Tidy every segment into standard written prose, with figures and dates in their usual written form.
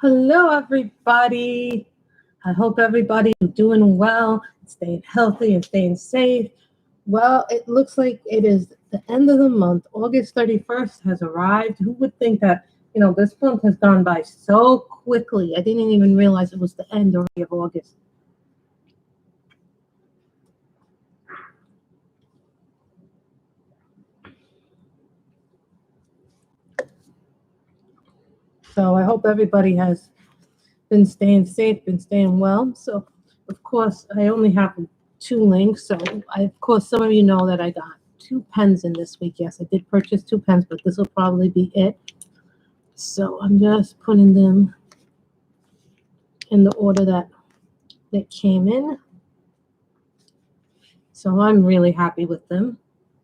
Hello, everybody. I hope everybody is doing well, staying healthy, and staying safe. Well, it looks like it is the end of the month. August 31st has arrived. Who would think that, this month has gone by so quickly? I didn't even realize it was the end already of August. So I hope everybody has been staying safe, been staying well. So, of course, I only have 2 links. So, of course, some of you know that I got 2 pens in this week. Yes, I did purchase 2 pens, but this will probably be it. So, I'm just putting them in the order that came in. So, I'm really happy with them.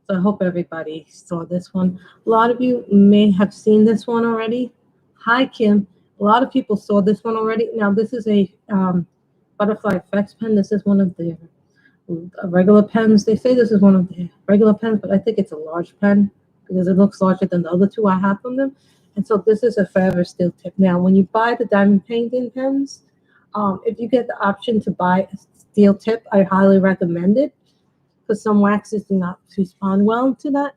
So, I hope everybody saw this one. A lot of you may have seen this one already. Hi, Kim. A lot of people saw this one already. Now, this is a Butterfly Effects pen. This is one of the regular pens. They say this is one of the regular pens, but I think it's a large pen because it looks larger than the other 2 I have from them. And so this is a Forever Steel tip. Now, when you buy the diamond painting pens, if you get the option to buy a steel tip, I highly recommend it because some waxes do not respond well to that.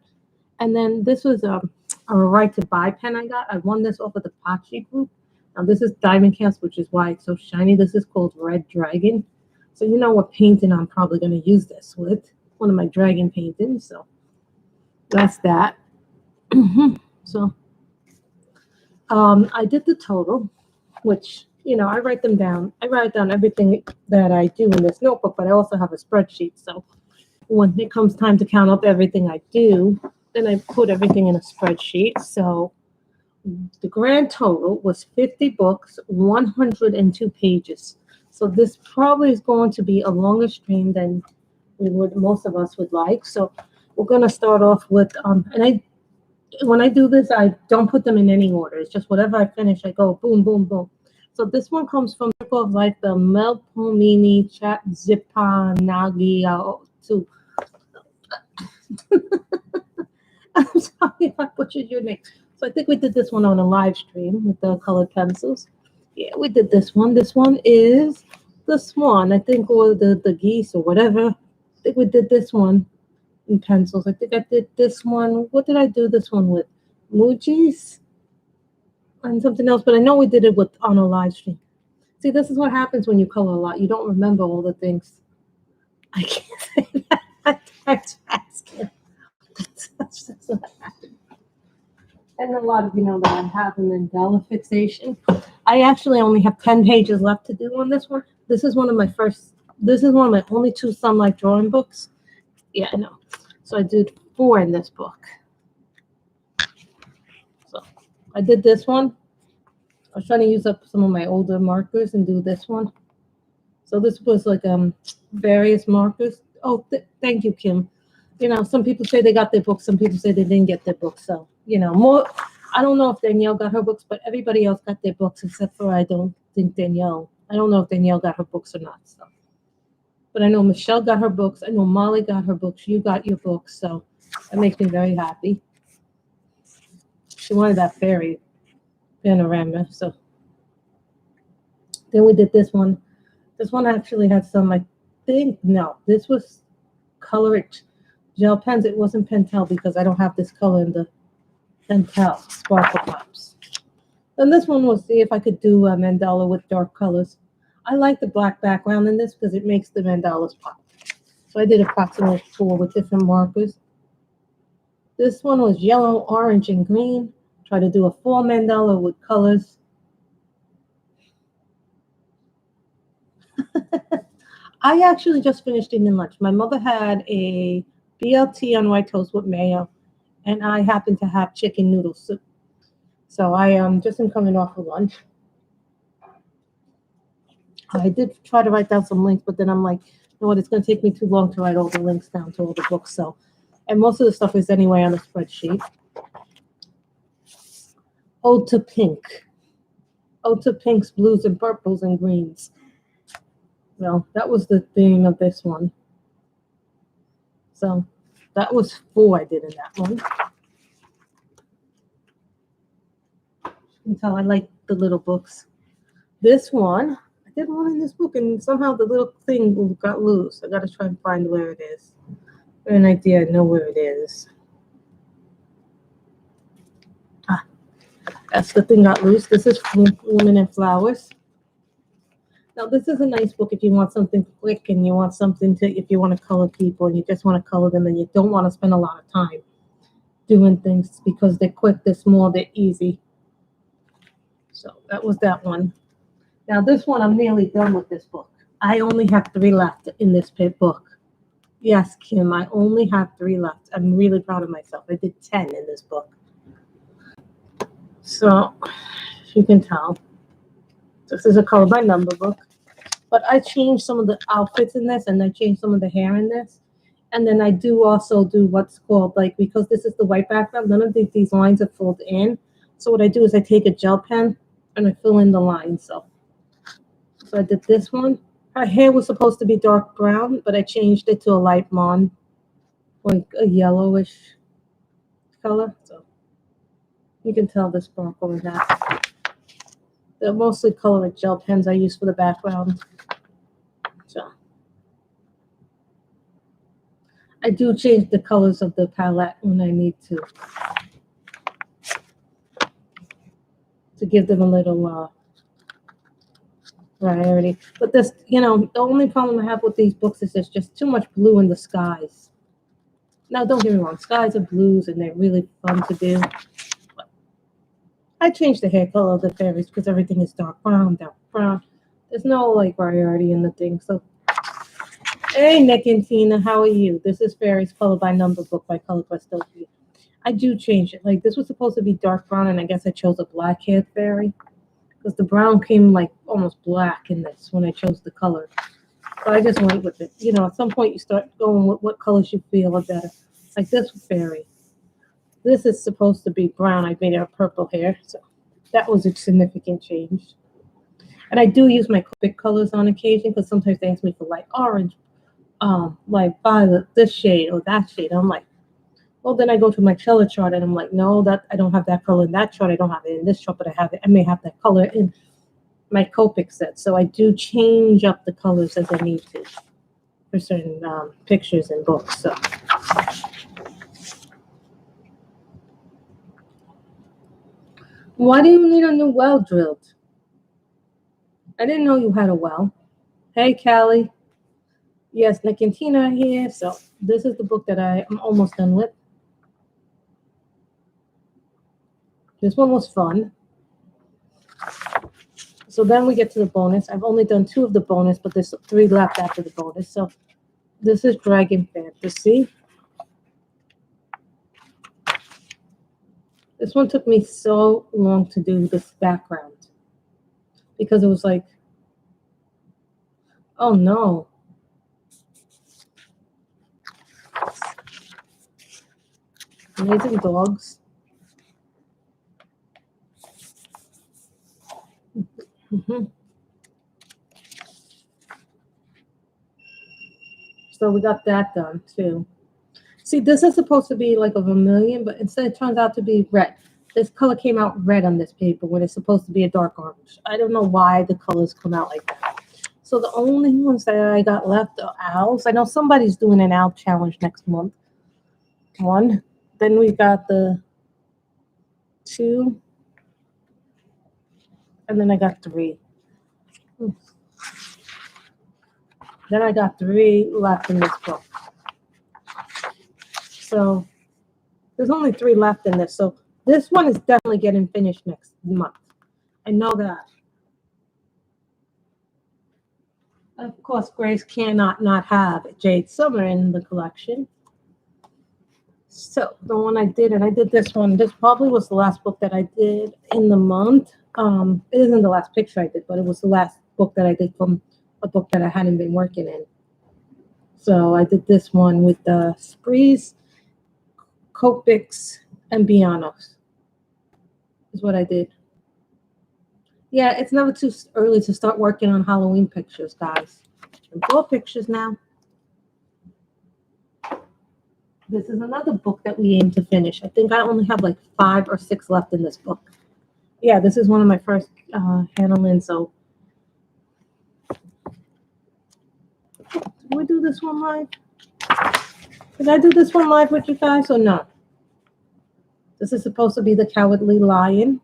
And then this was a right to buy pen I got. I won this off of the Poshy group. Now this is diamond cast, which is why it's so shiny. This is called Red Dragon. So you know what painting I'm probably going to use this with. One of my dragon paintings. So that's that. So I did the total, which, I write them down. I write down everything that I do in this notebook, but I also have a spreadsheet. So when it comes time to count up everything I do, then I put everything in a spreadsheet. So the grand total was 50 books, 102 pages. So this probably is going to be a longer stream than most of us would like. So we're going to start off with, when I do this, I don't put them in any order. It's just whatever I finish, I go boom, boom, boom. So this one comes from Circle of Life, the Melpomene Chat Zipanagi 2. I'm sorry if I butchered your name. So I think we did this one on a live stream with the colored pencils. Yeah, we did this one. This one is the swan, I think, or the geese or whatever. I think we did this one in pencils. I think I did this one. What did I do this one with? Mujis and something else, but I know we did it on a live stream. See, this is what happens when you color a lot. You don't remember all the things. I can't say that. That's asking. That's what happened. And a lot of you know that I have a mandala fixation. I actually only have 10 pages left to do on this one. This is one of my only 2 Sunlight drawing books. Yeah, I know. So I did 4 in this book. So I did this one. I was trying to use up some of my older markers and do this one. So this was like various markers. Oh, thank you, Kim. Some people say they got their books. Some people say they didn't get their books. So, more. I don't know if Danielle got her books, but everybody else got their books except for I don't think Danielle. I don't know if Danielle got her books or not. So, but I know Michelle got her books. I know Molly got her books. You got your books. So that makes me very happy. She wanted that fairy panorama. So then we did this one. This one actually had some, I think, no, this was colored gel pens. It wasn't Pentel because I don't have this color in the Pentel Sparkle Pops. Then this one was see if I could do a mandala with dark colors. I like the black background in this because it makes the mandalas pop. So I did approximately 4 with different markers. This one was yellow, orange, and green. Try to do a full mandala with colors. I actually just finished eating lunch. My mother had a BLT on white toast with mayo, and I happened to have chicken noodle soup. So I just am coming off of lunch. I did try to write down some links, but then I'm like, you know what, it's going to take me too long to write all the links down to all the books. So, and most of the stuff is anyway on the spreadsheet. Ode to Pink. Ode to Pinks, Blues, and Purples, and Greens. Well, that was the theme of this one. So that was 4 I did in that one. You can tell I like the little books. This one, I did one in this book, and somehow the little thing got loose. I got to try and find where it is. I have an idea. I know where it is. That's the thing got loose. This is Women and Flowers. Now, this is a nice book if you want something quick and you want something to, if you want to color people and you just want to color them and you don't want to spend a lot of time doing things because they're quick, they're small, they're easy. So that was that one. Now, this one, I'm nearly done with this book. I only have 3 left in this book. Yes, Kim, I only have 3 left. I'm really proud of myself. I did 10 in this book. So, if you can tell, this is a color by number book. But I changed some of the outfits in this, and I changed some of the hair in this. And then I do also do what's called, like, because this is the white background, none of these lines are filled in. So what I do is I take a gel pen, and I fill in the lines. So I did this one. Her hair was supposed to be dark brown, but I changed it to a light blonde, like a yellowish color. So you can tell the sparkle in that. They're mostly colored gel pens I use for the background. So I do change the colors of the palette when I need to give them a little variety. But this, you know, the only problem I have with these books is there's just too much blue in the skies. Now, don't get me wrong, skies are blues and they're really fun to do. But I changed the hair color of the fairies because everything is dark brown, dark brown. There's no like variety in the thing. So, hey, Nick and Tina, how are you? This is Fairies Color by Number book by Color Questopia. I do change it. Like, this was supposed to be dark brown, and I guess I chose a black-haired fairy because the brown came like almost black in this when I chose the color. So I just went with it. You know, at some point you start going with what colors you feel are better. Like this fairy. This is supposed to be brown. I made it a purple hair, so that was a significant change. And I do use my Copic colors on occasion because sometimes they ask me for light orange, like violet, this shade or that shade. I'm like, well, then I go to my color chart and I'm like, no, that I don't have that color in that chart. I don't have it in this chart, but I have it. I may have that color in my Copic set. So I do change up the colors as I need to for certain pictures and books. So. Why do you need a new well drilled? I didn't know you had a well. Hey, Callie. Yes, Nick and Tina are here. So this is the book that I'm almost done with. This one was fun. So then we get to the bonus. I've only done 2 of the bonus, but there's 3 left after the bonus. So this is Dragon Fantasy. This one took me so long to do this background because it was like, oh no. Amazing dogs. Mm-hmm. So we got that done too. See, this is supposed to be like a vermilion, but instead it turns out to be red. This color came out red on this paper when it's supposed to be a dark orange. I don't know why the colors come out like that. So the only ones that I got left are owls. I know somebody's doing an owl challenge next month. 1. Then we got the 2. And then I got 3. Then I got 3 left in this book. So there's only 3 left in this. So this one is definitely getting finished next month. I know that. Of course, Grace cannot not have Jade Summer in the collection. So the one I did, and I did this one. This probably was the last book that I did in the month. It isn't the last picture I did, but it was the last book that I did from a book that I hadn't been working in. So I did this one with the Sprees, Copics, and Bianos. Is what I did. Yeah, it's never too early to start working on Halloween pictures, guys. And 4 pictures now. This is another book that we aim to finish. I think I only have like 5 or 6 left in this book. Yeah, this is one of my first handling, so Did we do this one live? Did I do this one live with you guys or not? This is supposed to be the Cowardly Lion.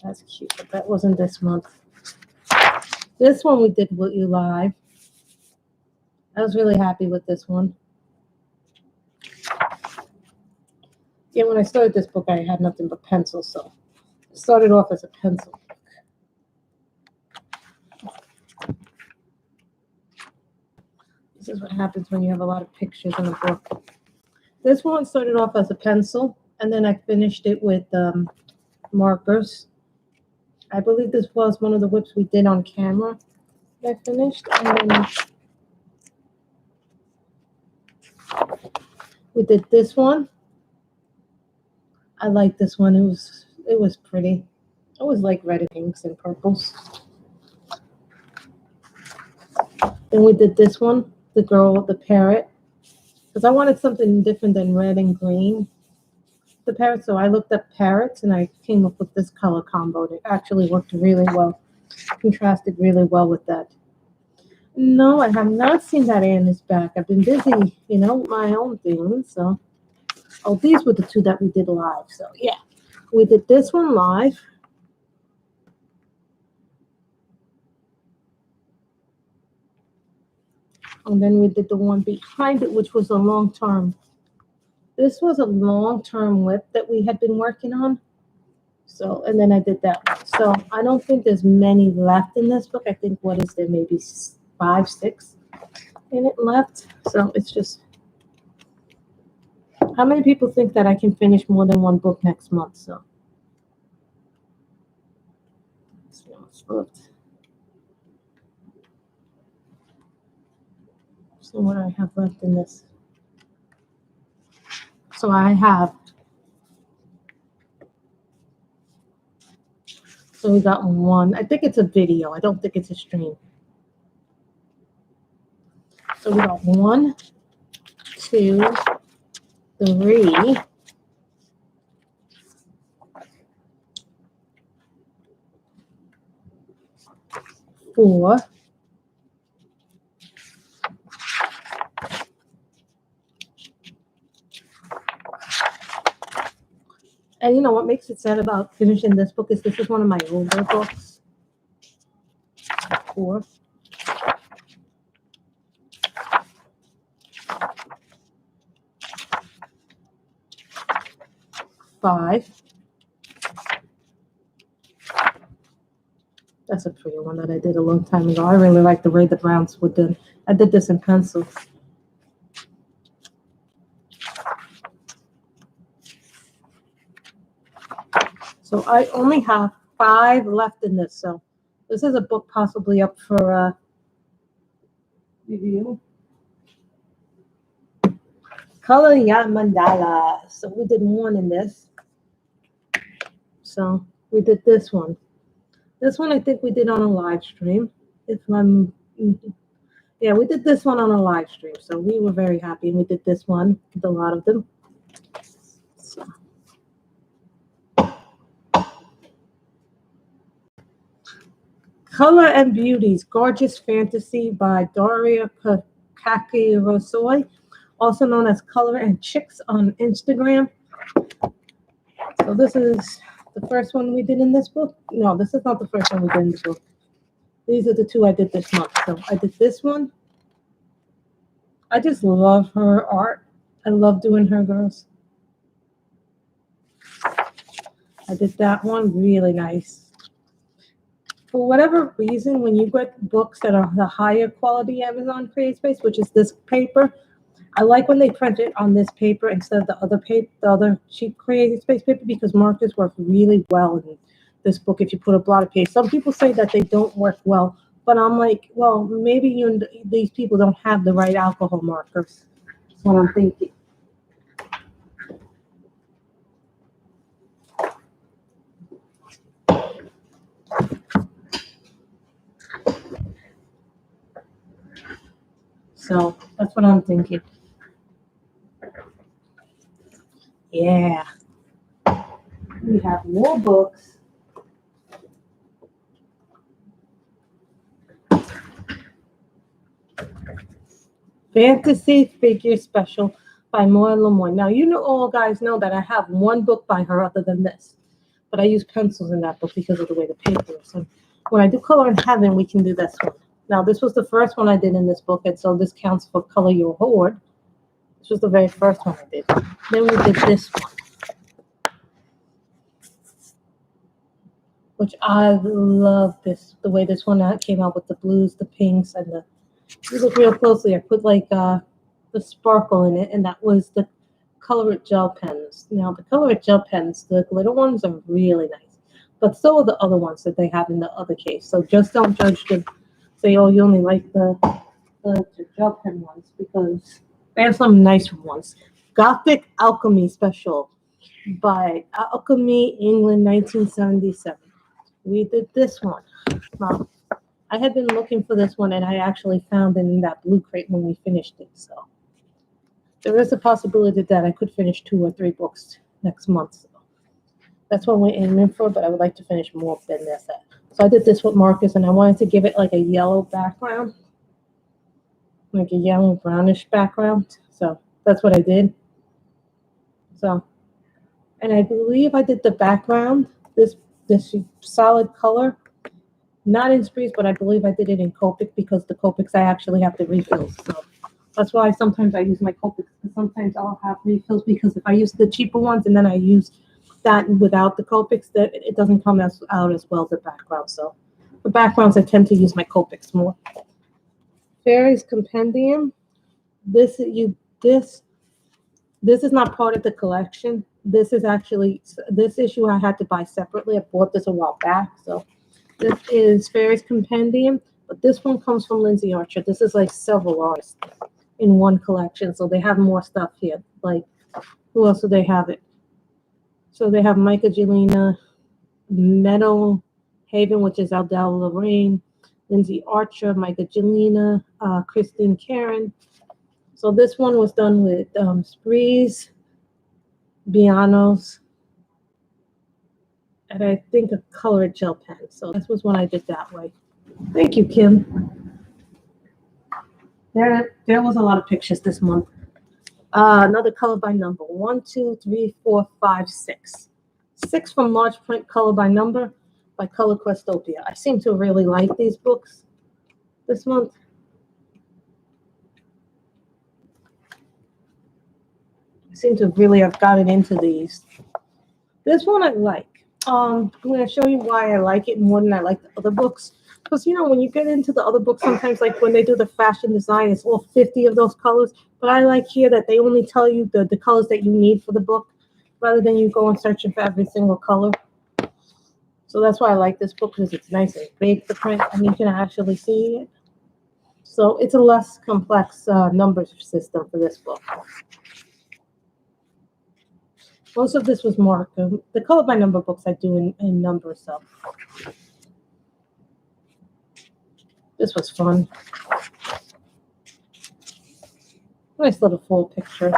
That's cute, but that wasn't this month. This one we did with you live. I was really happy with this one. Yeah, when I started this book, I had nothing but pencils, so it started off as a pencil. This is what happens when you have a lot of pictures in a book. This one started off as a pencil, and then I finished it with markers. I believe this was one of the whips we did on camera that I finished, and then we did this one. I like this one. It was pretty. I always like red inks and purples. Then we did this one, the girl, the parrot, because I wanted something different than red and green. The parrot, so I looked up parrots and I came up with this color combo. It actually worked really well, contrasted really well with that. No, I have not seen that Anna's back. I've been busy, with my own things. So, oh, these were the two that we did live. So yeah, we did this one live. And then we did the one behind it, which was a long-term. This was a long-term whip that we had been working on. So, and then I did that one. So I don't think there's many left in this book. I think, what is there, maybe 5, 6 in it left. So it's just, how many people think that I can finish more than one book next month? So, let's see what's left. So what do I have left in this? So I have, so we got one. I think it's a video. I don't think it's a stream. So we got 1, 2, 3, 4, and you know what makes it sad about finishing this book is this is one of my older books. 4, 5. That's a pretty one that I did a long time ago. I really like the way the browns were done. I did this in pencil. So I only have 5 left in this. So this is a book possibly up for review. Color Ya Mandala. So we did 1 in this. So we did this one. This one I think we did on a live stream. Yeah, we did this one on a live stream. So we were very happy. And we did this one with a lot of them. So. Color and Beauties, Gorgeous Fantasy by Doria Kakirosoi, also known as Color and Chicks on Instagram. So this is the first one we did in this book. No, this is not the first one we did in this book. These are the 2 I did this month. So I did this one. I just love her art. I love doing her girls. I did that one, really nice. For whatever reason, when you get books that are the higher quality Amazon CreateSpace, which is this paper, I like when they print it on this paper instead of the other paper, the other cheap CreateSpace paper, because markers work really well in this book if you put a blotted page. Some people say that they don't work well, but I'm like, well, maybe you and these people don't have the right alcohol markers. That's what I'm thinking. So that's what I'm thinking. Yeah. We have more books. Fantasy Figure Special by Moira Lemoyne. Now, you know, all guys know that I have one book by her other than this, but I use pencils in that book because of the way the paper is. So when I do Color in Heaven, we can do this one. Now, this was the first one I did in this book, and so this counts for Color Your Horde. This was the very first one I did. Then we did this one, which I love this, the way this one came out with the blues, the pinks, and the, you look real closely, I put like the sparkle in it, and that was the Color It Gel pens. Now, the Color It Gel pens, the glitter ones are really nice, but so are the other ones that they have in the other case. So just don't judge them. Say, oh, you only like the gel pen ones, because they have some nice ones. Gothic Alchemy Special by Alchemy England 1977. We did this one. Well, I had been looking for this one, and I actually found it in that blue crate when we finished it. So there is a possibility that I could finish 2 or 3 books next month. So that's what we're aiming for, but I would like to finish more than this. So I did this with Marcus, and I wanted to give it like a yellow background, like a yellow brownish background. So that's what I did. So, and I believe I did the background, this solid color, not in Sprees, but I believe I did it in Copic, because the Copics I actually have the refills. So that's why sometimes I use my Copics, because sometimes I'll have refills, because if I use the cheaper ones and then I use that without the Copics, that it doesn't come out as well as the background. So for backgrounds, I tend to use my Copics more. Fairies Compendium. This is not part of the collection. This is actually, this issue I had to buy separately. I bought this a while back. So this is Fairies Compendium, but this one comes from Lindsay Archer. This is like several artists in one collection. So they have more stuff here. Like, who else do they have it? So they have Micah Jelena, Meadow Haven, which is Aldel Lorraine, Lindsay Archer, Micah Jelena, Christine Karen. So this one was done with Sprees, Bianos, and I think a colored gel pen. So this was one I did that way. Thank you, Kim. There was a lot of pictures this month. Another color by number. 1, 2, 3, 4, 5, 6. 6 from large print, color by number, by Color Questopia. I seem to really like these books this month. I seem to really have gotten into these. This one I like. I'm going to show you why I like it more than I like the other books. Because, you know, when you get into the other books, sometimes like when they do the fashion design, it's all 50 of those colors. But I like here that they only tell you the colors that you need for the book, rather than you go and searching for every single color. So that's why I like this book, because it's nice and big, the print, and you can actually see it. So it's a less complex number system for this book. Most of this was marked. The color by number books I do in numbers, so this was fun. Nice little full picture.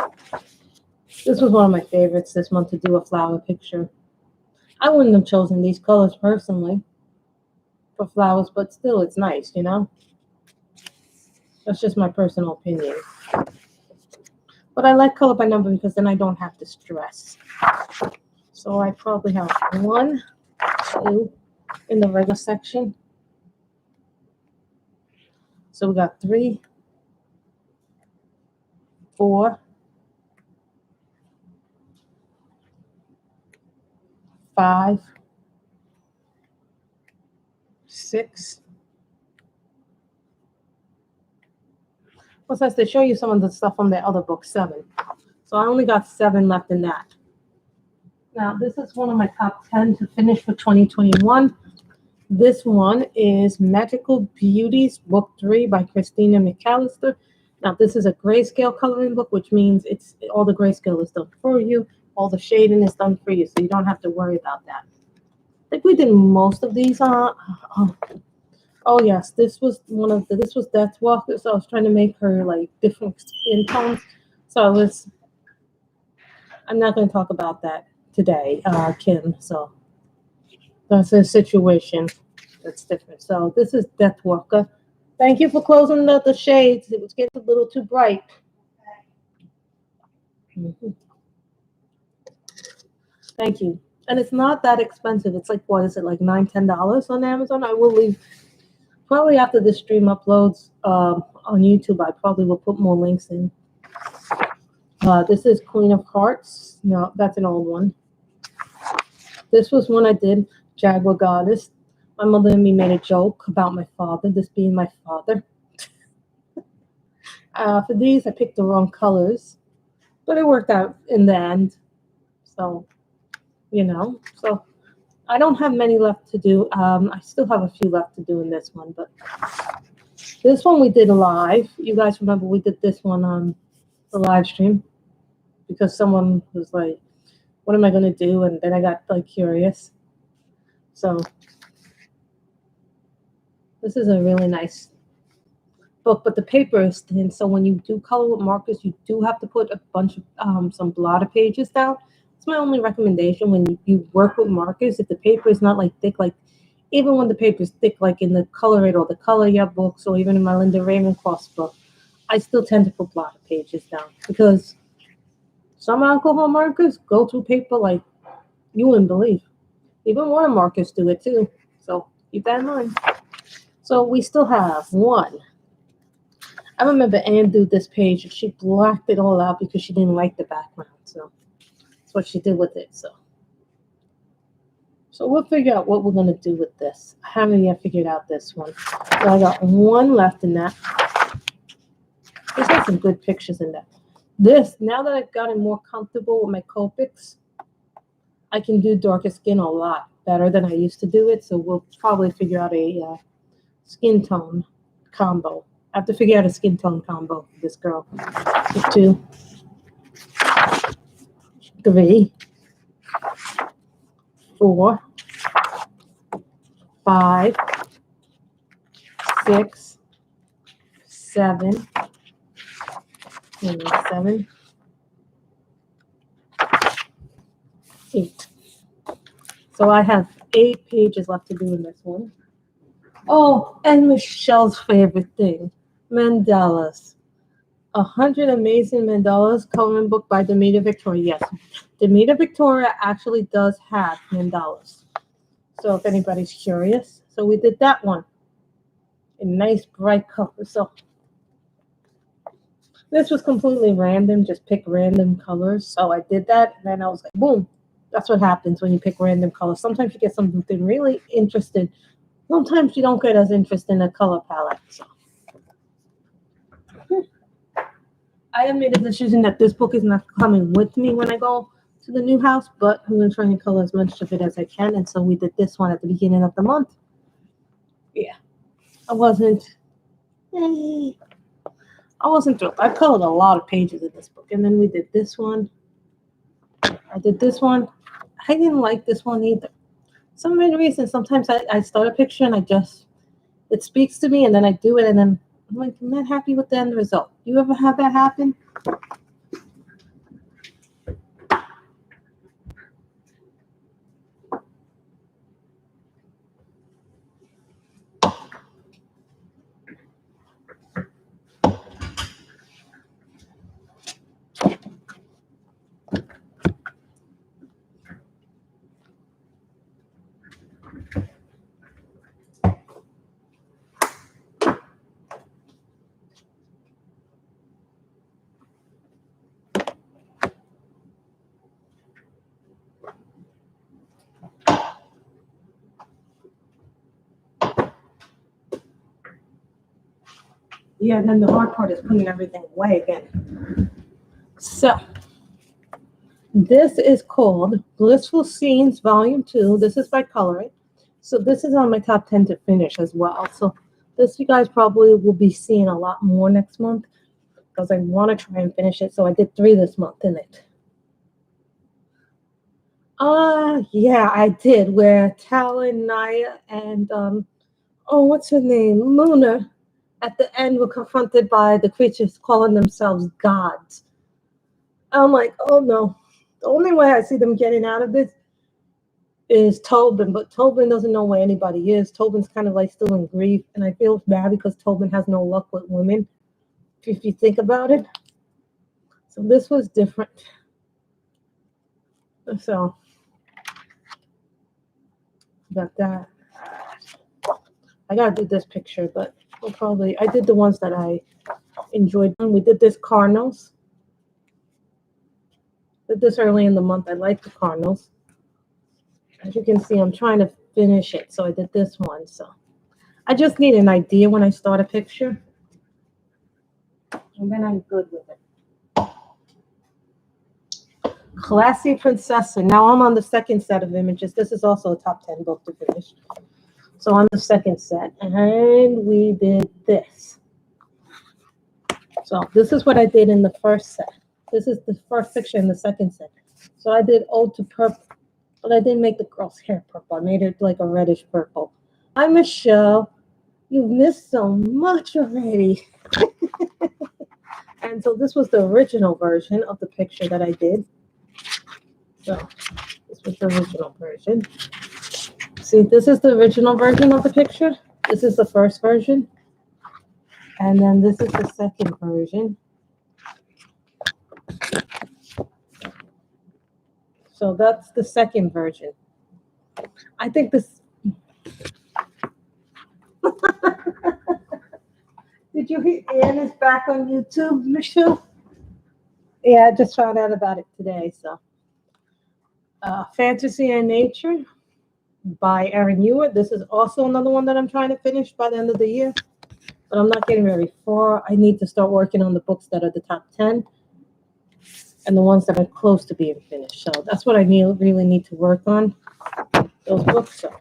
This was one of my favorites this month, to do a flower picture. I wouldn't have chosen these colors personally for flowers, but still it's nice, you know? That's just my personal opinion. But I like color by number because then I don't have to stress. So I probably have 1, 2 in the regular section. So we got 3, 4, 5, 6. Plus, I have to show you some of the stuff from the other book, 7. So I only got 7 left in that. Now, this is one of my top 10 to finish for 2021. This one is Magical Beauties, Book 3 by Christina McAllister. Now, this is a grayscale coloring book, which means it's all the grayscale is done for you. All the shading is done for you, so you don't have to worry about that. I think we did most of these. Oh yes, this was this was Death Walker. So I was trying to make her like different skin tones. So I'm not going to talk about that today, Kim. So that's a situation that's different. So this is Death Walker. Thank you for closing the shades. It was getting a little too bright. Thank you. And it's not that expensive. It's like, what is it, like $9, $10 on Amazon? I will leave, probably after this stream uploads on YouTube, I probably will put more links in. This is Queen of Hearts. No, that's an old one. This was one I did, Jaguar Goddess. My mother and me made a joke about my father, this being my father. For these, I picked the wrong colors, but it worked out in the end. So, so I don't have many left to do. I still have a few left to do in this one, but this one we did live. You guys remember we did this one on the live stream because someone was like, what am I going to do? And then I got like curious. So this is a really nice book, but the paper is thin. So when you do color with markers, you do have to put a bunch of some blotter pages down. It's my only recommendation when you work with markers. If the paper is not like thick, like even when the paper is thick, like in the Color It or the Color Ya books, or even in my Linda Ravencroft book, I still tend to put blotter pages down because some alcohol markers go through paper like you wouldn't believe. Even water markers do it too. So keep that in mind. So we still have one. I remember Anne did this page and she blacked it all out because she didn't like the background. So that's what she did with it. So we'll figure out what we're going to do with this. I haven't yet figured out this one. So I got one left in that. There's got some good pictures in that. This, now that I've gotten more comfortable with my Copics, I can do darker skin a lot better than I used to do it. So we'll probably figure out a skin tone combo. I have to figure out a skin tone combo for this girl. 2, 3, 4, 5, 6, 7, 7, 8. So I have 8 pages left to do in this one. Oh, and Michelle's favorite thing, mandalas. 100 Amazing Mandalas coloring book by Demeter Victoria. Yes, Demeter Victoria actually does have mandalas. So if anybody's curious, so we did that one in nice bright colors. So this was completely random, just pick random colors. So I did that, and then I was like, boom. That's what happens when you pick random colors. Sometimes you get something really interested. Sometimes you don't get as interested in a color palette. So I have made a decision that this book is not coming with me when I go to the new house, but I'm going to try and color as much of it as I can. And so we did this one at the beginning of the month. Yeah, I wasn't thrilled. I colored a lot of pages in this book. And then we did this one. I did this one. I didn't like this one either. Some reason, sometimes I start a picture and it speaks to me, and then I do it, and then I'm like, I'm not happy with the end result. You ever have that happen? Yeah, and then the hard part is putting everything away again. So, this is called Blissful Scenes Volume 2. This is by Coloring. So this is on my top 10 to finish as well. So this you guys probably will be seeing a lot more next month because I want to try and finish it. So I did 3 this month in it. Yeah, I did. Where Talon, Naya, and what's her name? Luna, at the end were confronted by the creatures calling themselves gods. I'm like, oh no. The only way I see them getting out of this is Tobin, but Tobin doesn't know where anybody is. Tobin's kind of like still in grief, and I feel bad because Tobin has no luck with women, if you think about it. So this was different. So got that. I gotta do this picture, but we'll probably, I did the ones that I enjoyed. We did this Cardinals. Did this early in the month. I like the Cardinals. As you can see, I'm trying to finish it, so I did this one. So I just need an idea when I start a picture, and then I'm good with it. Classy Princess. Now I'm on the second set of images. This is also a top 10 book to finish. So on the second set, and we did this. So this is what I did in the first set. This is the first picture in the second set. So I did Ode to Purple, but I didn't make the girl's hair purple. I made it like a reddish purple. Hi, Michelle. You've missed so much already. And so this was the original version of the picture that I did. So this was the original version. See, this is the original version of the picture. This is the first version. And then this is the second version. So that's the second version. I think this... Did you hear Anne is back on YouTube, Michelle? Yeah, I just found out about it today. So, Fantasy and Nature by Erin Neward. This is also another one that I'm trying to finish by the end of the year, but I'm not getting very far. I need to start working on the books that are the top 10 and the ones that are close to being finished. So that's what I really need to work on, those books. So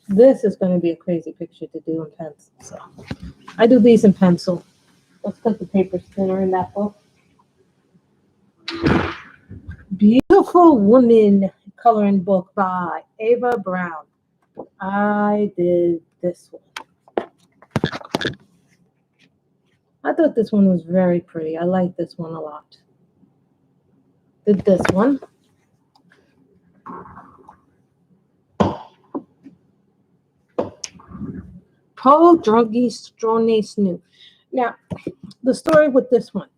this is going to be a crazy picture to do in pencil. So I do these in pencil. Let's put the paper thinner in that book. Beautiful Woman coloring book by Ava Brown. I did this one. I thought this one was very pretty. I like this one a lot. Did this one. Drugeji Stronie Snu. Now, the story with this one.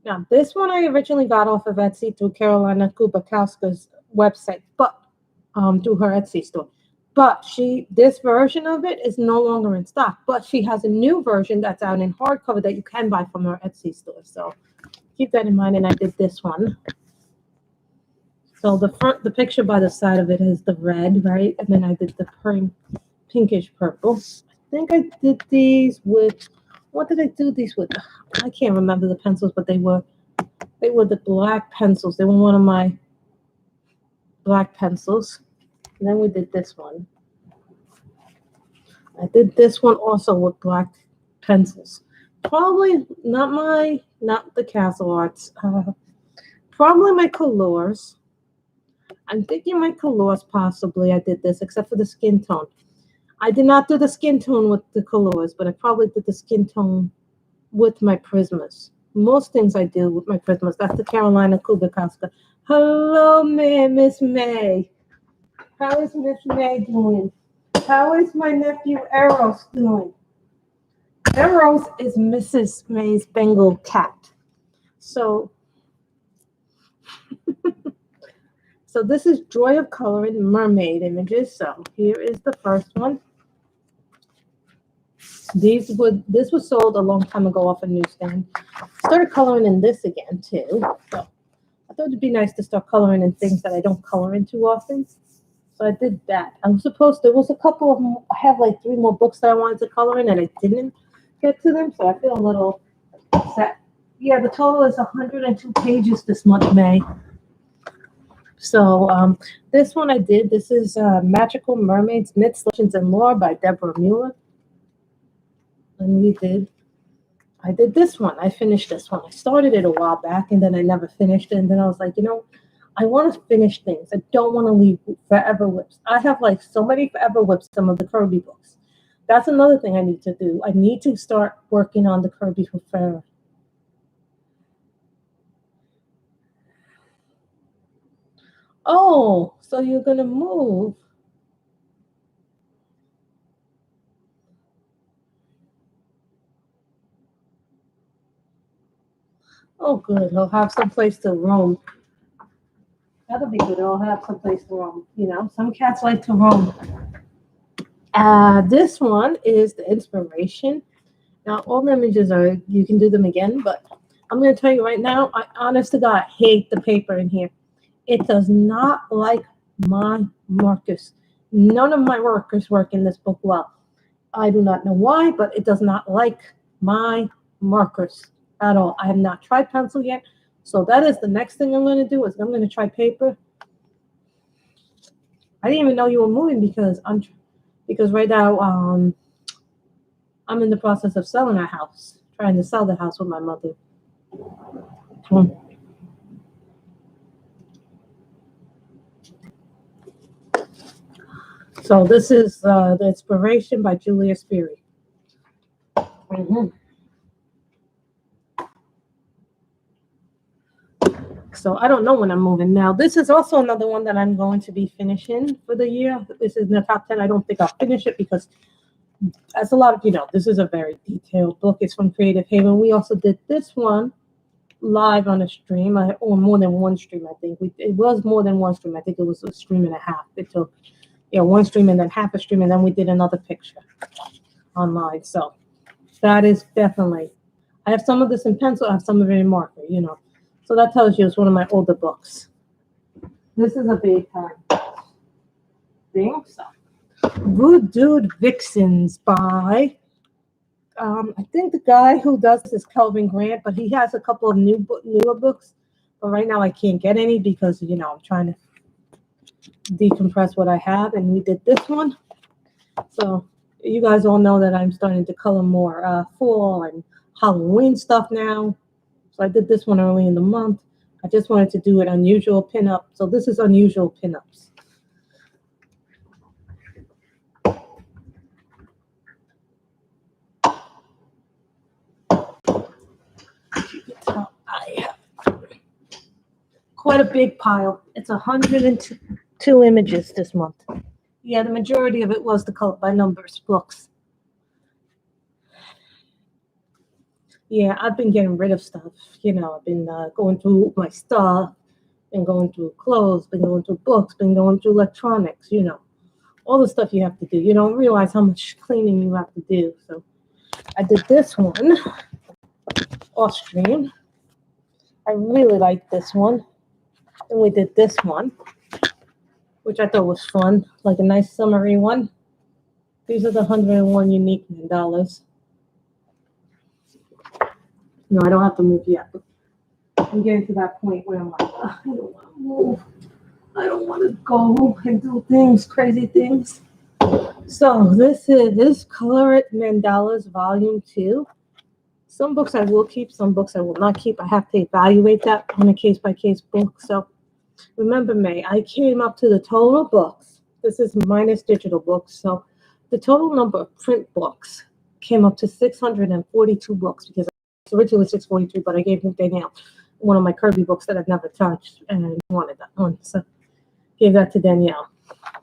Now, this one I originally got off of Etsy through Carolina Kubakowska's website, but through her Etsy store. But this version of it is no longer in stock. But she has a new version that's out in hardcover that you can buy from her Etsy store. So keep that in mind. And I did this one. So the picture by the side of it is the red, right? And then I did the pinkish purple. I think I did these with, what did I do these with? I can't remember the pencils, but they were the black pencils. They were one of my black pencils. And then we did this one. I did this one also with black pencils. Probably not the Castle Arts. Probably my Colors. I'm thinking my Colors possibly I did this, except for the skin tone. I did not do the skin tone with the Colors, but I probably did the skin tone with my Prismas. Most things I do with my Prismas. That's the Carolina Kubakowska. Hello, Miss May. How is Miss May doing? How is my nephew Eros doing? Eros is Mrs. May's Bengal cat. So this is Joy of Coloring Mermaid images. So here is the first one. This was sold a long time ago off a newsstand. Started coloring in this again too. So I thought it'd be nice to start coloring in things that I don't color in too often. So I did that. There was a couple of them. I have like 3 more books that I wanted to color in and I didn't get to them. So I feel a little upset. Yeah, the total is 102 pages this month, May. So this one I did. This is Magical Mermaids, Myths, Legends, and Lore by Deborah Nila. And I did this one. I finished this one. I started it a while back and then I never finished it. And then I was like, I want to finish things. I don't want to leave Forever Whips. I have like so many Forever Whips, some of the Kirby books. That's another thing I need to do. I need to start working on the Kirby for Forever. Oh, So you're going to move. Oh, good. He'll have some place to roam. That'll be good. He'll have some place to roam. You know, some cats like to roam. This one is the inspiration. Now, all the images are, you can do them again, but I'm going to tell you right now, I honest to God hate the paper in here. It does not like my markers. None of my markers work in this book well. I do not know why, but it does not like my markers at all. I have not tried pencil yet, so that is the next thing I'm going to do is I'm going to try paper. I didn't even know you were moving because right now I'm in the process of selling a house, trying to sell the house with my mother. So this is the inspiration by Julia Speary. So I don't know when I'm moving. Now, this is also another one that I'm going to be finishing for the year. This is in the top 10. I don't think I'll finish it because, as a lot of you know, this is a very detailed book. It's from Creative Haven. We also did this one live on a stream, or more than one stream, I think. It was more than one stream. I think it was a stream and a half. It took, one stream and then half a stream, and then we did another picture online. So that is definitely, I have some of this in pencil, I have some of it in marker, you know. So that tells you it's one of my older books. This is a big time thing. So, Voodoo Vixens by, I think the guy who does this is Kelvin Grant, but he has a couple of newer books. But right now I can't get any because, you know, I'm trying to decompress what I have. And we did this one. So you guys all know that I'm starting to color more fall and Halloween stuff now. So I did this one early in the month. I just wanted to do an unusual pinup. So this is unusual pinups. I have quite a big pile. It's 102 images this month. Yeah, the majority of it was the color by numbers books. Yeah, I've been getting rid of stuff. You know, I've been going through my stuff, been going through clothes, been going through books, been going through electronics, you know, all the stuff you have to do. You don't realize how much cleaning you have to do. So I did this one off stream. I really liked this one. And we did this one, which I thought was fun, like a nice summary one. These are the 101 unique mandalas. No, I don't have to move yet. I'm getting to that point where I'm like, I don't want to move. I don't want to go and do things, crazy things. So this is Color It Mandalas Volume 2. Some books I will keep, some books I will not keep. I have to evaluate that on a case-by-case book. So remember, May, I came up to the total books. This is minus digital books. So the total number of print books came up to 642 books because it's originally 643, but I gave Danielle one of my Kirby books that I've never touched and I wanted that one. So gave that to Danielle.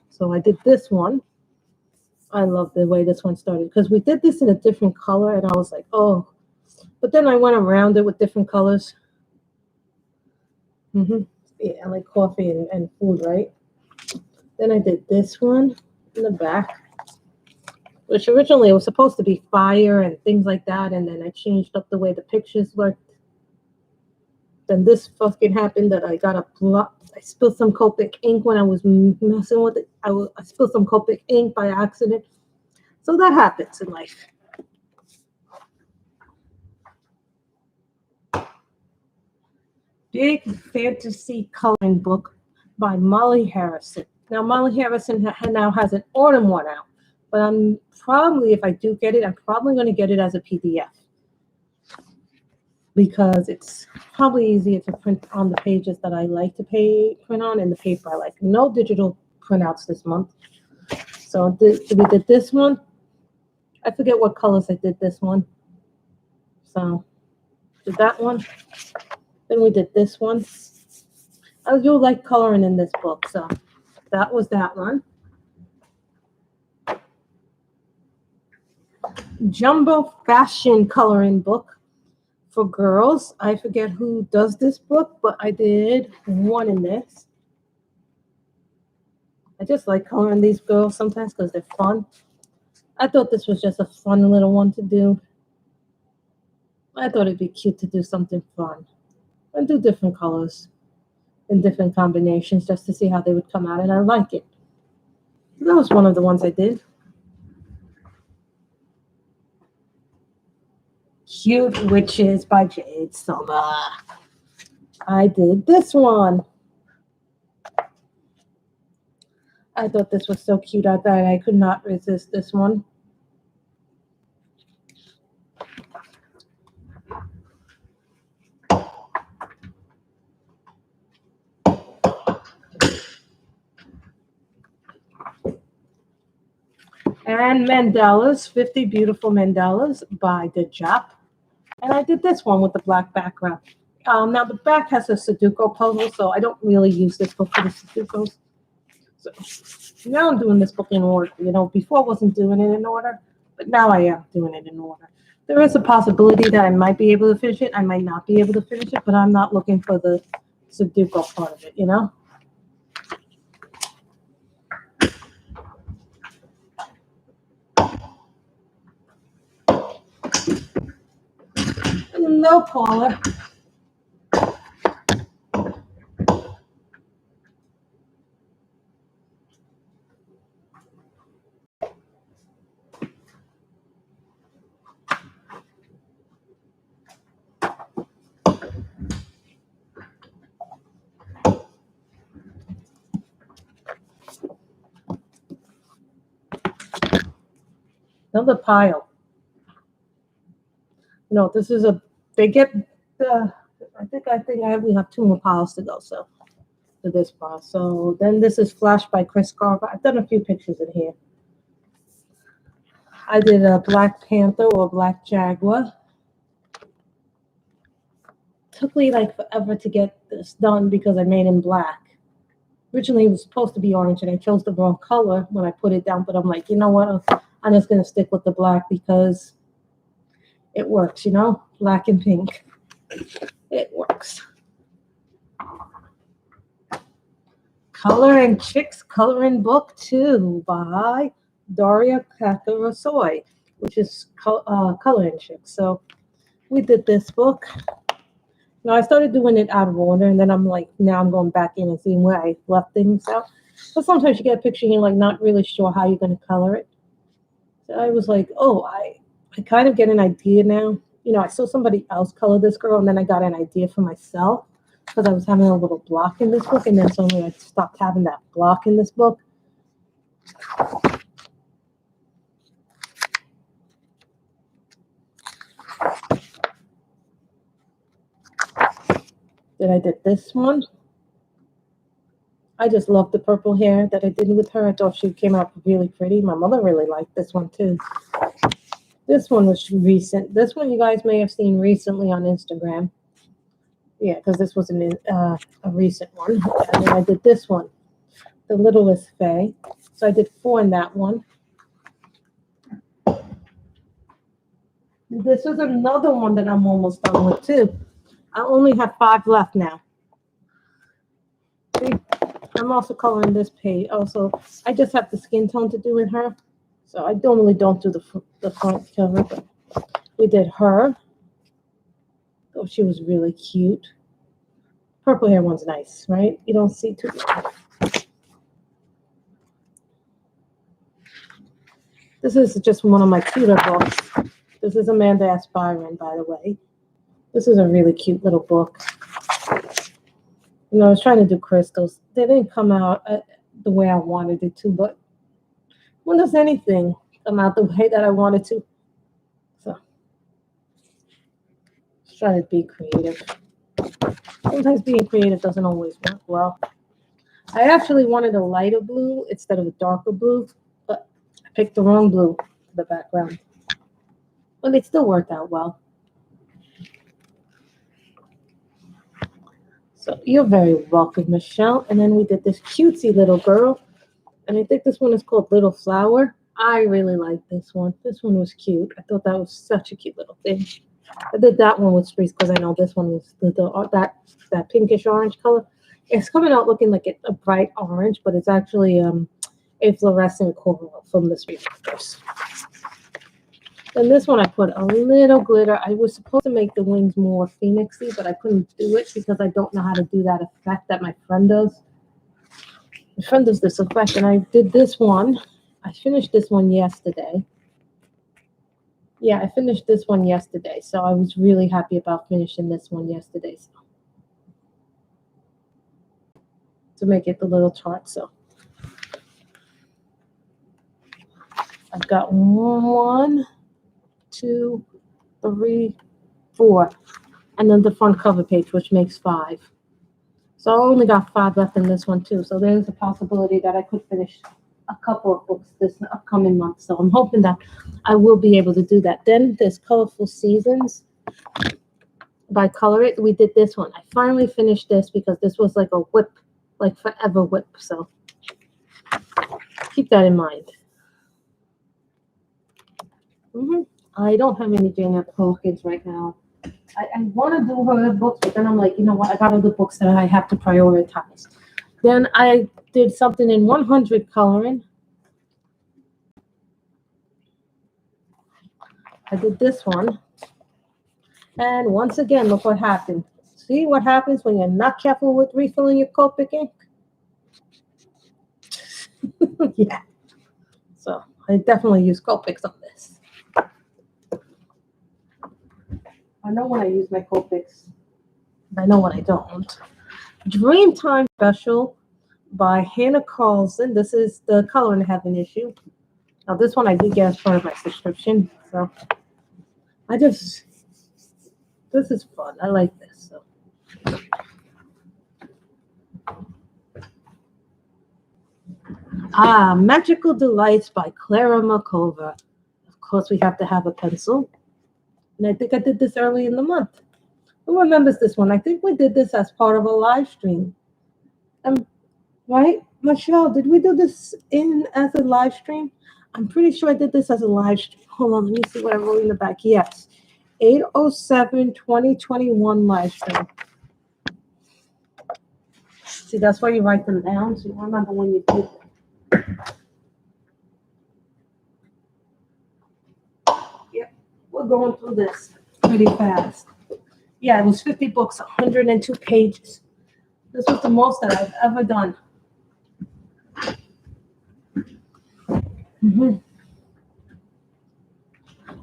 So I did this one. I love the way this one started because we did this in a different color and I was like, oh. But then I went around it with different colors. Yeah, I like coffee and food, right? Then I did this one in the back, which originally it was supposed to be fire and things like that, and then I changed up the way the pictures looked. Then this fucking happened that I got I spilled some Copic ink when I was messing with it. I spilled some Copic ink by accident. So that happens in life. Big fantasy coloring book by Molly Harrison. Now, Molly Harrison now has an autumn one out, but I'm probably, if I do get it, I'm probably going to get it as a PDF because it's probably easier to print on the pages that I like to print on and the paper I like. No digital printouts this month. So we did this one. I forget what colors I did this one. So did that one. Then we did this one. I do like coloring in this book, so that was that one. Jumbo Fashion Coloring Book for girls. I forget who does this book, but I did one in this. I just like coloring these girls sometimes because they're fun. I thought this was just a fun little one to do. I thought it'd be cute to do something fun and do different colors in different combinations just to see how they would come out, and I like it. That was one of the ones I did. Cute Witches by Jade. I did this one. I thought this was so cute. I thought I could not resist this one. And mandalas, 50 beautiful mandalas by Drugeji. And I did this one with the black background. Now the back has a Sudoku puzzle, so I don't really use this book for the Sudokus. So now I'm doing this book in order. You know, before I wasn't doing it in order, but now I am doing it in order. There is a possibility that I might be able to finish it. I might not be able to finish it, but I'm not looking for the Sudoku part of it, you know? No caller. Another pile. No, this is a, they get, I think we have 2 more piles to go, so, for this pile. So then this is Flash by Chris Garver. I've done a few pictures in here. I did a Black Panther or Black Jaguar. Took me like forever to get this done because I made him black. Originally it was supposed to be orange and I chose the wrong color when I put it down, but I'm like, you know what? I'm just going to stick with the black because it works, you know? Black and pink. It works. Color and Chicks Coloring Book 2 by Daria Kakarasoy, which is Color and Chicks. So we did this book. Now I started doing it out of order, and then I'm like, now I'm going back in and seeing where I left things out. But sometimes you get a picture and you're like not really sure how you're going to color it. So I was like, oh, I kind of get an idea now. You know, I saw somebody else color this girl, and then I got an idea for myself because I was having a little block in this book, and then suddenly I stopped having that block in this book. Then I did this one. I just love the purple hair that I did with her. I thought she came out really pretty. My mother really liked this one too. This one was recent. This one you guys may have seen recently on Instagram. Yeah, because this was a recent one. And then I did this one, The Littlest Fae. So I did 4 in that one. This is another one that I'm almost done with too. I only have 5 left now. See? I'm also coloring this page. Also, I just have the skin tone to do in her. So I normally don't do the front cover, but we did her. Oh, she was really cute. Purple hair one's nice, right? You don't see too much. This is just one of my cuter books. This is Amanda Aspirin, by the way. This is a really cute little book. You know, I was trying to do crystals. They didn't come out the way I wanted it to, but when does anything come out the way that I wanted to? So, just trying to be creative. Sometimes being creative doesn't always work well. I actually wanted a lighter blue instead of a darker blue, but I picked the wrong blue for the background. But it still worked out well. So you're very welcome, Michelle. And then we did this cutesy little girl. And I think this one is called Little Flower. I really like this one. This one was cute. I thought that was such a cute little thing. I did that one with Spruce because I know this one was that pinkish orange color. It's coming out looking like a bright orange, but it's actually a fluorescent coral from the Spruce. Then this one I put a little glitter. I was supposed to make the wings more phoenixy, but I couldn't do it because I don't know how to do that effect that my friend does. My friend does this effect, and I did this one. I finished this one yesterday. Yeah, I finished this one yesterday, so I was really happy about finishing this one yesterday. So, to make it the little chart. So I've got 1, 2, 3, 4, and then the front cover page, which makes 5. So I only got 5 left in this one too. So there's a possibility that I could finish a couple of books this upcoming month. So I'm hoping that I will be able to do that. Then there's Colorful Seasons by Color It. We did this one. I finally finished this because this was like a whip, like forever whip. So keep that in mind. I don't have any Jane at Hawkins right now. I want to do her books, but then I'm like, you know what? I got other books that I have to prioritize. Then I did something in 100 coloring. I did this one. And once again, look what happened. See what happens when you're not careful with refilling your Copic ink? Yeah. So I definitely use Copics on this. I know when I use my Copics. I know when I don't. Dreamtime Special by Hannah Carlson. This is the Color in Heaven issue. Now this one I did get as part of my subscription. So this is fun. I like this. So. Magical Delights by Clara Markova. Of course, we have to have a pencil. And I think I did this early in the month. Who remembers this one? I think we did this as part of a live stream. Right? Michelle, did we do this as a live stream? I'm pretty sure I did this as a live stream. Hold on, let me see what I wrote in the back. Yes. 8/07/2021 live stream. See, that's why you write them down, so you remember when you did them. Yep, we're going through this pretty fast. Yeah, it was 50 books, 102 pages. This was the most that I've ever done.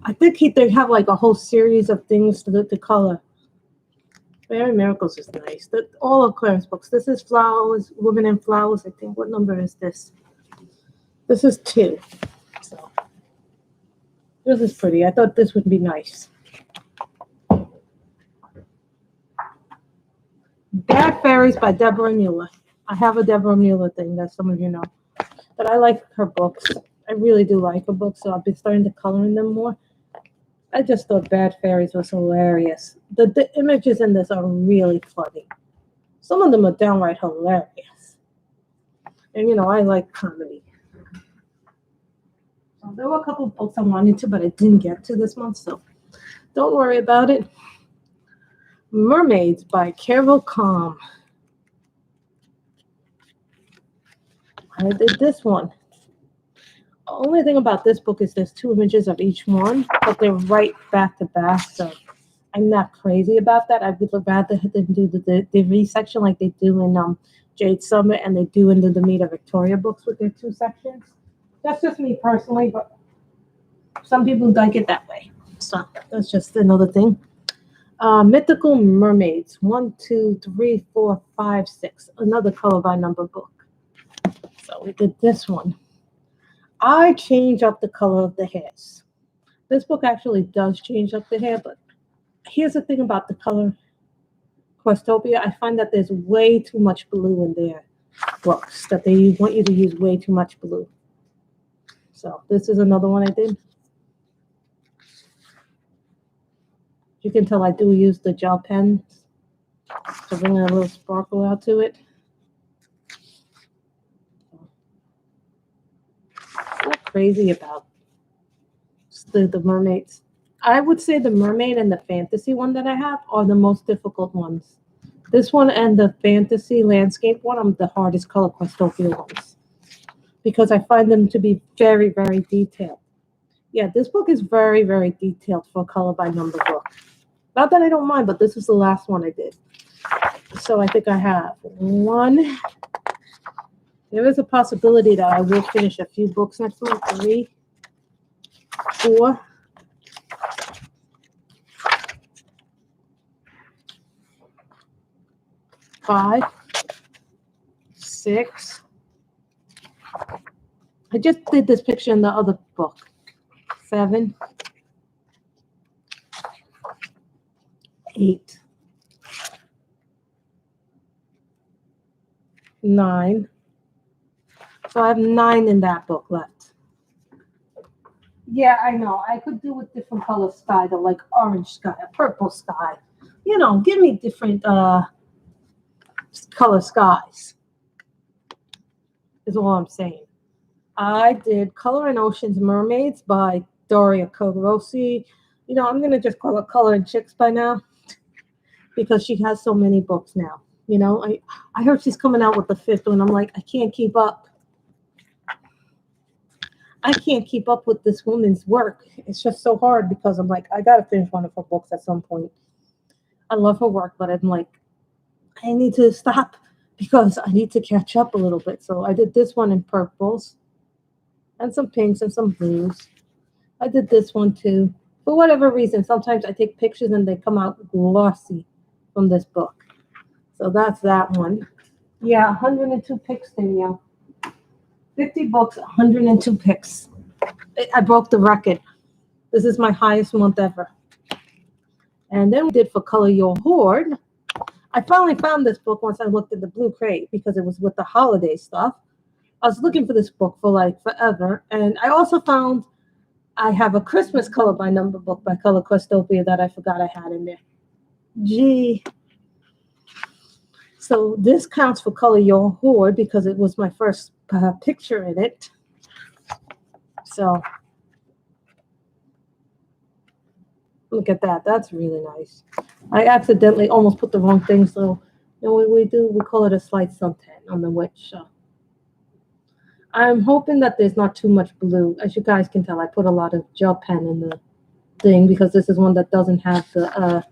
I think they have like a whole series of things to color. Fairy Miracles is nice. All of Claire's books. This is Flowers, Women in Flowers. I think. What number is this? This is 2. So this is pretty. I thought this would be nice. Bad Fairies by Deborah Nila. I have a Deborah Nila thing that some of you know. But I like her books. I really do like her books, so I've been starting to color in them more. I just thought Bad Fairies was hilarious. The images in this are really funny. Some of them are downright hilarious. And, you know, I like comedy. So there were a couple of books I wanted to, but I didn't get to this month, so don't worry about it. Mermaids by Carol Calm. I did this one. The only thing about this book is there's 2 images of each one, but they're right back to back, so I'm not crazy about that. I would rather them do the V section like they do in Jade Summer and they do in the Demeter Victoria books with their 2 sections. That's just me personally, but some people like it that way. So that's just another thing. Mythical Mermaids, 1, 2, 3, 4, 5, 6. Another color by number book. So we did this one. I change up the color of the hairs. This book actually does change up the hair, but here's the thing about the color Questopia. I find that there's way too much blue in their books, that they want you to use way too much blue. So this is another one I did. You can tell I do use the gel pens. So bringing a little sparkle out to it. I'm not crazy about the mermaids. I would say the mermaid and the fantasy one that I have are the most difficult ones. This one and the fantasy landscape one are the hardest color Questopia ones because I find them to be very, very detailed. Yeah, this book is very, very detailed for a color by number book. Not that I don't mind, but this is the last one I did. So I think I have one. There is a possibility that I will finish a few books next month. 3, 4, 5, 6. I just did this picture in the other book. 7, 8, 9. So I have 9 in that book left. Yeah, I know. I could do with different color sky, though, like orange sky, a purple sky. You know, give me different color skies. Is all I'm saying. I did Color in Oceans Mermaids by Doria Kogorosi. You know, I'm going to just call it Color in Chicks by now because she has so many books now. You know, I heard she's coming out with the 5th one. I'm like, I can't keep up. I can't keep up with this woman's work. It's just so hard because I'm like, I got to finish one of her books at some point. I love her work, but I'm like, I need to stop because I need to catch up a little bit. So I did this one in purples and some pinks and some blues. I did this one too. For whatever reason, sometimes I take pictures and they come out glossy from this book. So that's that one. Yeah, 102 picks, Danielle. 50 books, 102 picks. I broke the record. This is my highest month ever. And then we did for Color Your Hoard. I finally found this book once I looked at the blue crate because it was with the holiday stuff. I was looking for this book for like forever. And I also found I have a Christmas color by number book by Color Questopia that I forgot I had in there. Gee. So this counts for Color Your Hoard because it was my first picture in it. So look at that. That's really nice. I accidentally almost put the wrong thing. So you know what we do? We call it a slight suntan on the witch. So I'm hoping that there's not too much blue. As you guys can tell, I put a lot of gel pen in the thing because this is one that doesn't have the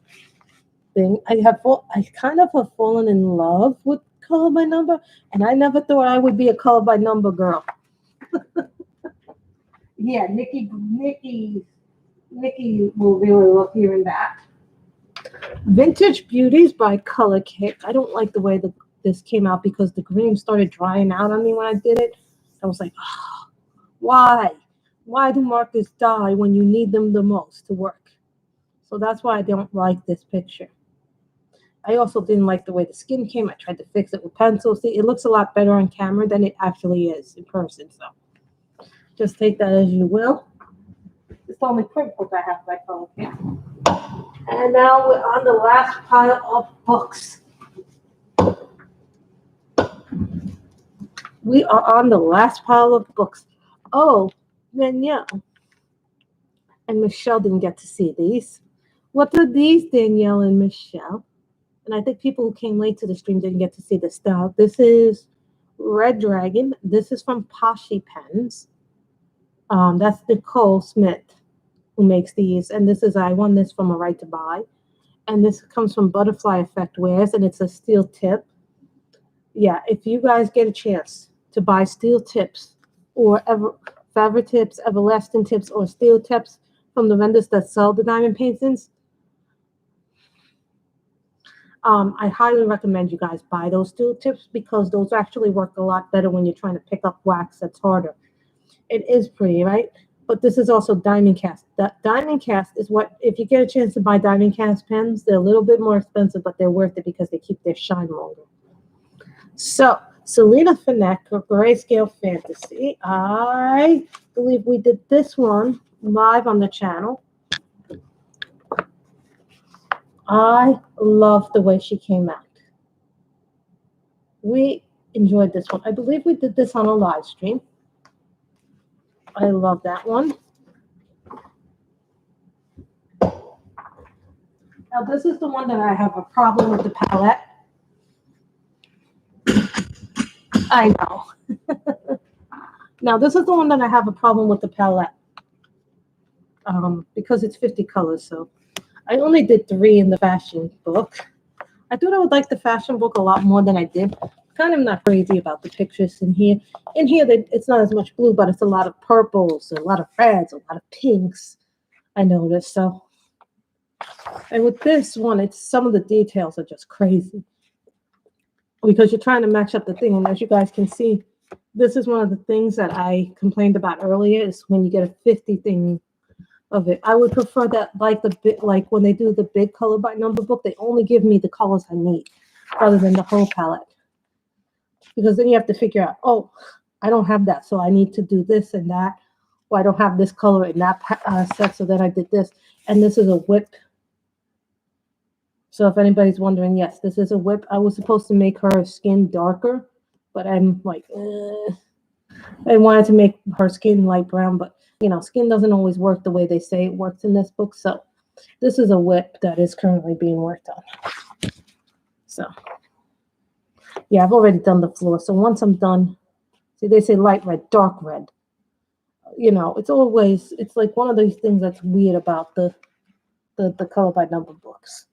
thing. I kind of have fallen in love with color by number, and I never thought I would be a color by number girl. Yeah, Nikki will really love hearing that. Vintage Beauties by Color Kick. I don't like the way this came out because the green started drying out on me when I did it. I was like, oh, why? Why do markers die when you need them the most to work? So that's why I don't like this picture. I also didn't like the way the skin came. I tried to fix it with pencil. See, it looks a lot better on camera than it actually is in person. So just take that as you will. It's the only print book I have by Color Kick. And now we're on the last pile of books. We are on the last pile of books. Oh, Danielle and Michelle didn't get to see these. What are these, Danielle and Michelle? And I think people who came late to the stream didn't get to see this style. This is Red Dragon. This is from Poshy Pens. That's Nicole Smith who makes these. And this is, I won this from a right to buy. And this comes from Butterfly Effect Wares, and it's a steel tip. Yeah, if you guys get a chance to buy steel tips or Favre tips, Everlasting tips, or steel tips from the vendors that sell the diamond paintings, I highly recommend you guys buy those steel tips because those actually work a lot better when you're trying to pick up wax that's harder. It is pretty, right? But this is also diamond cast. That diamond cast is what, if you get a chance to buy diamond cast pens, they're a little bit more expensive, but they're worth it because they keep their shine longer. So, Selena Finneck of Grayscale Fantasy. I believe we did this one live on the channel. I love the way she came out. We enjoyed this one. I believe we did this on a live stream. I love that one. Now, this is the one that I have a problem with the palette. I know. Now, this is the one that I have a problem with the palette. Because it's 50 colors, so I only did 3 in the fashion book. I thought I would like the fashion book a lot more than I did. Kind of not crazy about the pictures in here. In here, it's not as much blue, but it's a lot of purples, a lot of reds, a lot of pinks. I noticed. So, and with this one, it's some of the details are just crazy because you're trying to match up the thing. And as you guys can see, this is one of the things that I complained about earlier is when you get a 50 thing of it. I would prefer that like when they do the big color by number book, they only give me the colors I need rather than the whole palette. Because then you have to figure out, oh, I don't have that, so I need to do this and that. Or I don't have this color in that set, so then I did this. And this is a whip. So if anybody's wondering, yes, this is a whip. I was supposed to make her skin darker, but I'm like, I wanted to make her skin light brown, but you know, skin doesn't always work the way they say it works in this book. So this is a whip that is currently being worked on. So yeah, I've already done the floor. So once I'm done, see, they say light red, dark red. You know, it's like one of those things that's weird about the color by number books.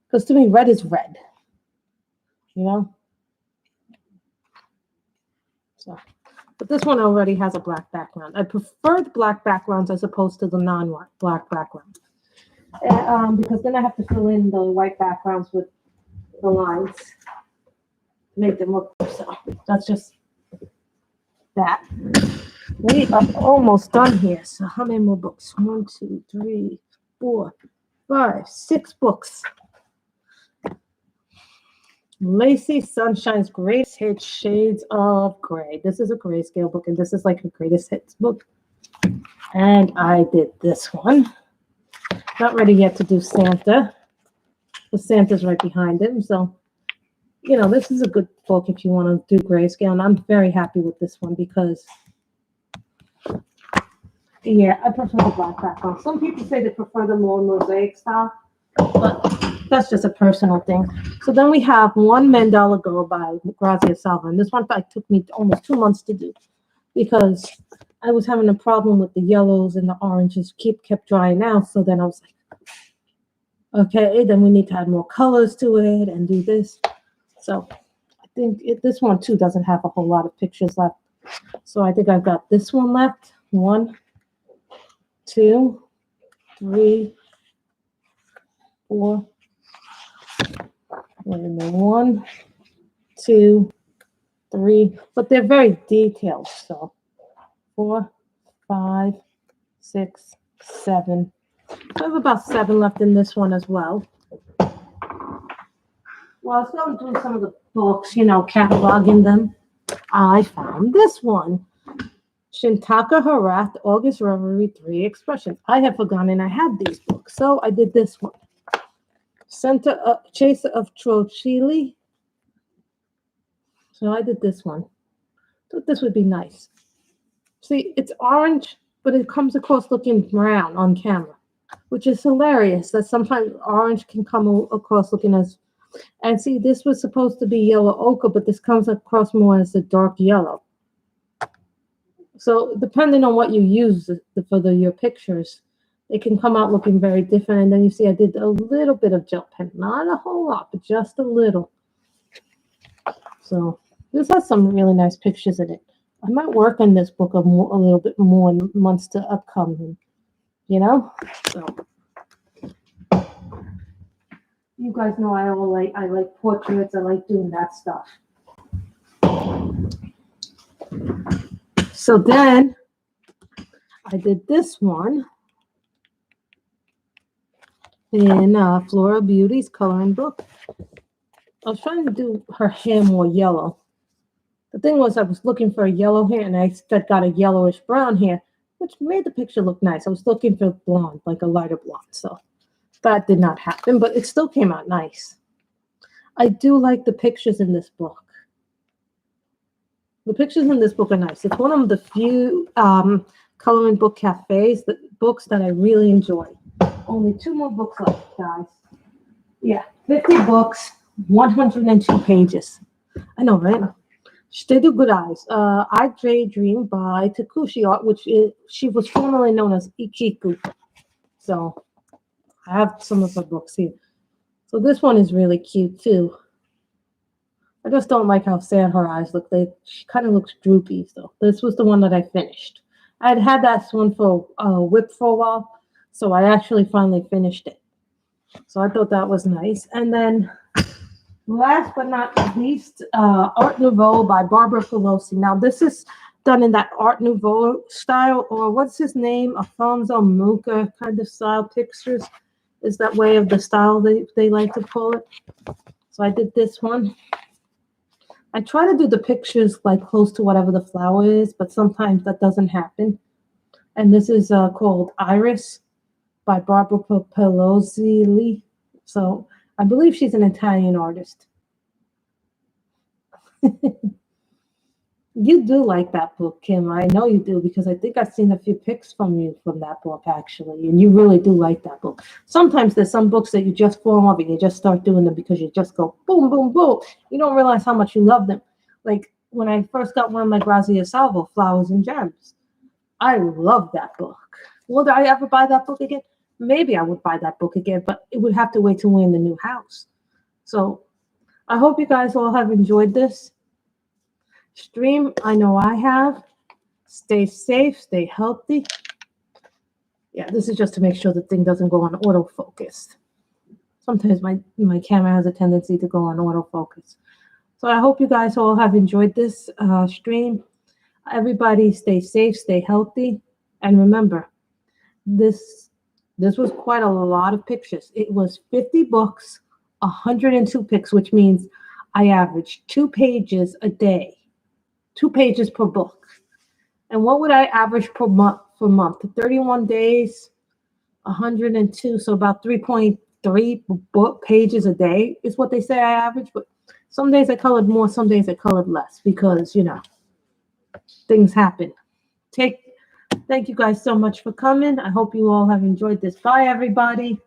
Because to me, red is red. You know? So, but this one already has a black background. I prefer the black backgrounds as opposed to the non-black background. Because then I have to fill in the white backgrounds with the lines to make them look. So that's just that. We are almost done here. So how many more books? 1, 2, 3, 4, 5, 6 books. Lacey Sunshine's Greatest Hits, Shades of Grey. This is a Grayscale book, and this is like a Greatest Hits book. And I did this one. Not ready yet to do Santa. But Santa's right behind him. So, you know, this is a good book if you want to do Grayscale. And I'm very happy with this one because, yeah, I prefer the black background. Some people say they prefer the more mosaic style, but that's just a personal thing. So then we have One Mandala Girl by Grazia Salva. And this one took me almost 2 months to do because I was having a problem with the yellows and the oranges kept drying out. So then I was like, okay, then we need to add more colors to it and do this. So I think this one too doesn't have a whole lot of pictures left. So I think I've got this one left. 1, 2, 3, 4. Wait a minute. 1, 2, 3. But they're very detailed. So 4, 5, 6, 7. I have about 7 left in this one as well. While I was going through some of the books, you know, cataloging them, I found this one. Shintaka Harath, August Reverie 3 Expressions. I had forgotten I had these books, so I did this one. Chaser of Trochili. So I did this one. Thought this would be nice. See, it's orange, but it comes across looking brown on camera, which is hilarious that sometimes orange can come across looking as... And see, this was supposed to be yellow ochre, but this comes across more as a dark yellow. So depending on what you use for your pictures, it can come out looking very different. And then you see I did a little bit of gel pen. Not a whole lot, but just a little. So this has some really nice pictures in it. I might work on this book a little bit more in months to upcoming, you know? So you guys know I like portraits. I like doing that stuff. So then I did this one in Flora Beauty's coloring book. I was trying to do her hair more yellow. The thing was I was looking for a yellow hair, and I got a yellowish brown hair, which made the picture look nice. I was looking for blonde, like a lighter blonde. So That did not happen, but it still came out nice. I do like the pictures in this book. The pictures in this book are nice. It's one of the few coloring book cafes, books that I really enjoy. Only 2 more books left, guys. Yeah, 50 books, 102 pages. I know, right? They do good eyes. I Daydream by Takushi Art, she was formerly known as Ikiku. So I have some of her books here. So this one is really cute too. I just don't like how sad her eyes look. She kind of looks droopy. So this was the one that I finished. I had that one for Whip for a while, so I actually finally finished it. So I thought that was nice. And then last but not least, Art Nouveau by Barbara Pelosi. Now this is done in that Art Nouveau style, or what's his name? Alfonso Mucha kind of style pictures. Is that way of the style they like to call it. So I did this one. I try to do the pictures like close to whatever the flower is, but sometimes that doesn't happen. And this is called Iris by Barbara Pelosi. So I believe she's an Italian artist. You do like that book, Kim. I know you do, because I think I've seen a few pics from you from that book, actually. And you really do like that book. Sometimes there's some books that you just fall in love and you just start doing them because you just go boom, boom, boom. You don't realize how much you love them. Like when I first got one of my Grazia Salvo, Flowers and Gems. I love that book. Will I ever buy that book again? Maybe I would buy that book again, but it would have to wait till we're in the new house. So I hope you guys all have enjoyed this stream. I know I have. Stay safe, stay healthy. Yeah, this is just to make sure the thing doesn't go on autofocus. Sometimes my camera has a tendency to go on autofocus. So I hope you guys all have enjoyed this stream. Everybody stay safe, stay healthy. And remember, this was quite a lot of pictures. It was 50 books, 102 pics, which means I averaged 2 pages a day. 2 pages per book. And what would I average per month? 31 days, 102, so about 3.3 book pages a day is what they say I average. But some days I colored more, some days I colored less because, things happen. Thank you guys so much for coming. I hope you all have enjoyed this. Bye, everybody.